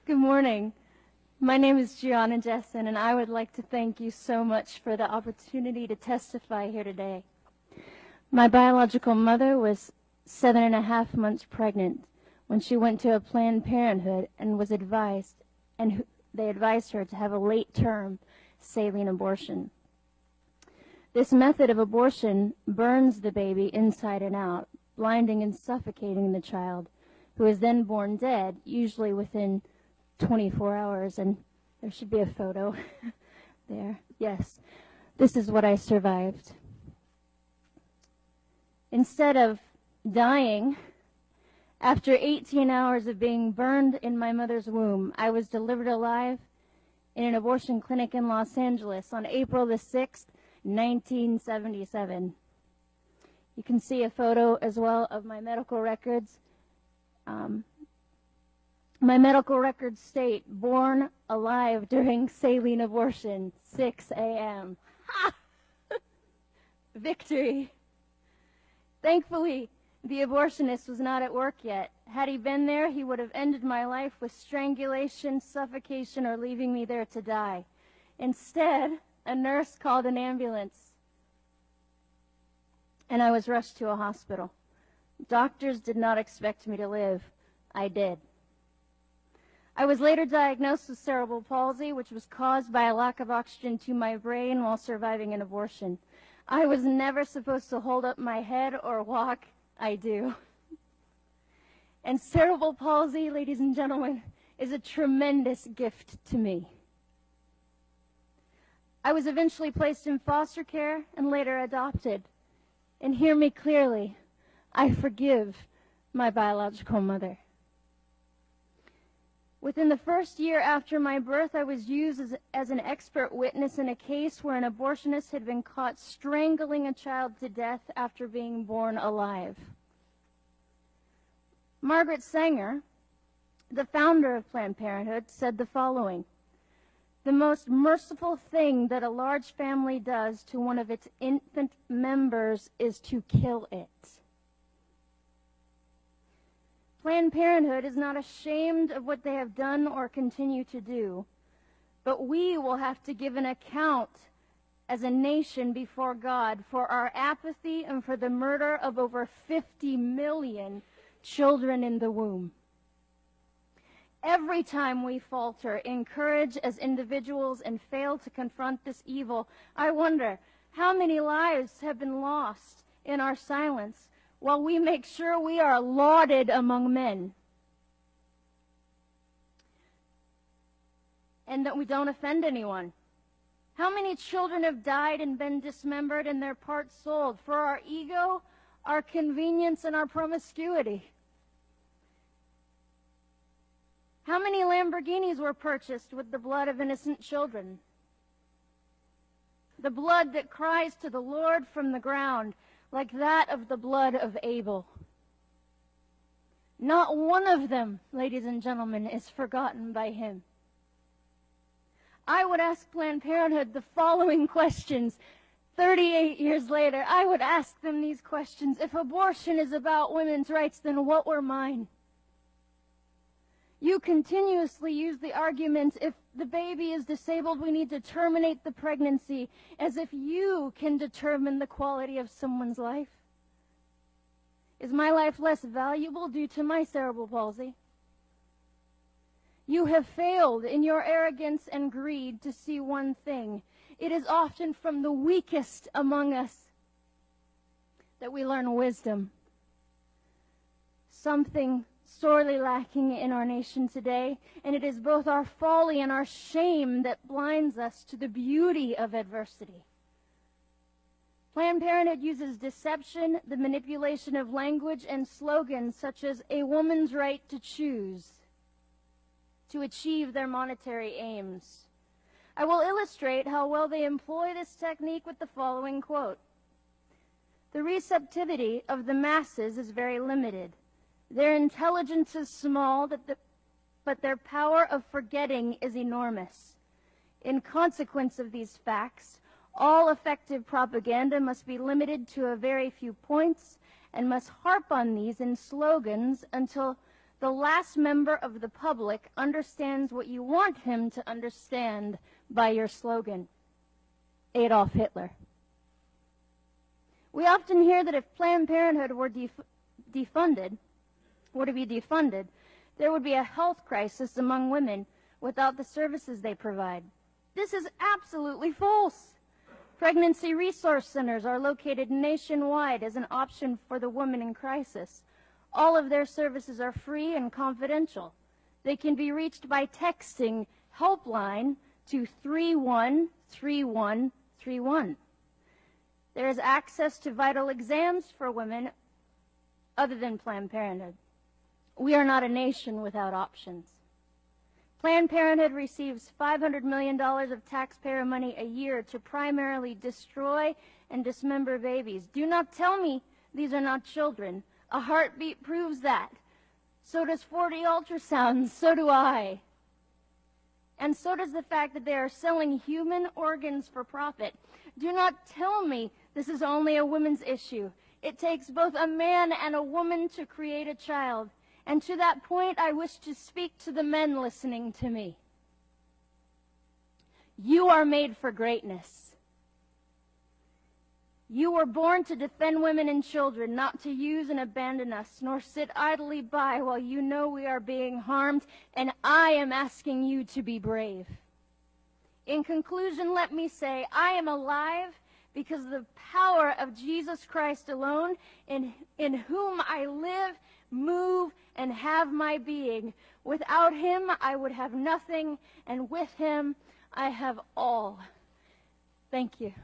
Good morning. My name is Gianna Jessen, and I would like to thank you so much for the opportunity to testify here today. My biological mother was 7.5 months pregnant when she went to a Planned Parenthood and was advised, and they advised her to have a late-term saline abortion. This method of abortion burns the baby inside and out, blinding and suffocating the child, who is then born dead, usually within 24 hours, and there should be a photo there. Yes, this is what I survived. Instead of dying, after 18 hours of being burned in my mother's womb, I was delivered alive in an abortion clinic in Los Angeles on April the 6th, 1977. You can see a photo as well of my medical records. My medical records state, born alive during saline abortion, 6 a.m. Ha! Victory. Thankfully, the abortionist was not at work yet. Had he been there, he would have ended my life with strangulation, suffocation, or leaving me there to die. Instead, a nurse called an ambulance, and I was rushed to a hospital. Doctors did not expect me to live. I did. I was later diagnosed with cerebral palsy, which was caused by a lack of oxygen to my brain while surviving an abortion. I was never supposed to hold up my head or walk. I do. And cerebral palsy, ladies and gentlemen, is a tremendous gift to me. I was eventually placed in foster care and later adopted. And hear me clearly, I forgive my biological mother. Within the first year after my birth, I was used as an expert witness in a case where an abortionist had been caught strangling a child to death after being born alive. Margaret Sanger, the founder of Planned Parenthood, said the following: "The most merciful thing that a large family does to one of its infant members is to kill it." Planned Parenthood is not ashamed of what they have done or continue to do, but we will have to give an account as a nation before God for our apathy and for the murder of over 50 million children in the womb. Every time we falter in courage as individuals and fail to confront this evil, I wonder how many lives have been lost in our silence while we make sure we are lauded among men and that we don't offend anyone. How many children have died and been dismembered and their parts sold for our ego, our convenience, and our promiscuity? How many Lamborghinis were purchased with the blood of innocent children? The blood that cries to the Lord from the ground, like that of the blood of Abel. Not one of them, ladies and gentlemen, is forgotten by him. I would ask Planned Parenthood the following questions 38 years later. I would ask them these questions. If abortion is about women's rights, then what were mine? You continuously use the argument, if the baby is disabled, we need to terminate the pregnancy, as if you can determine the quality of someone's life. Is my life less valuable due to my cerebral palsy? You have failed in your arrogance and greed to see one thing. It is often from the weakest among us that we learn wisdom. Something sorely lacking in our nation today, and it is both our folly and our shame that blinds us to the beauty of adversity. Planned Parenthood uses deception, the manipulation of language, and slogans such as "a woman's right to choose" to achieve their monetary aims. I will illustrate how well they employ this technique with the following quote: "The receptivity of the masses is very limited. Their intelligence is small, but their power of forgetting is enormous. In consequence of these facts, all effective propaganda must be limited to a very few points and must harp on these in slogans until The last member of the public understands what you want him to understand by your slogan. Adolf Hitler. We often hear that if Planned Parenthood were to be defunded, there would be a health crisis among women without the services they provide. This is absolutely false. Pregnancy resource centers are located nationwide as an option for the woman in crisis. All of their services are free and confidential. They can be reached by texting helpline to 313131. There is access to vital exams for women other than Planned Parenthood. We are not a nation without options. Planned Parenthood receives $500 million of taxpayer money a year to primarily destroy and dismember babies. Do not tell me these are not children. A heartbeat proves that. So does 40 ultrasounds. So do I. And so does the fact that they are selling human organs for profit. Do not tell me this is only a women's issue. It takes both a man and a woman to create a child. And to that point, I wish to speak to the men listening to me. You are made for greatness. You were born to defend women and children, not to use and abandon us, nor sit idly by while you know we are being harmed, and I am asking you to be brave. In conclusion, let me say, I am alive because of the power of Jesus Christ alone, in whom I live, move, and have my being. Without him, I would have nothing, and with him, I have all. Thank you.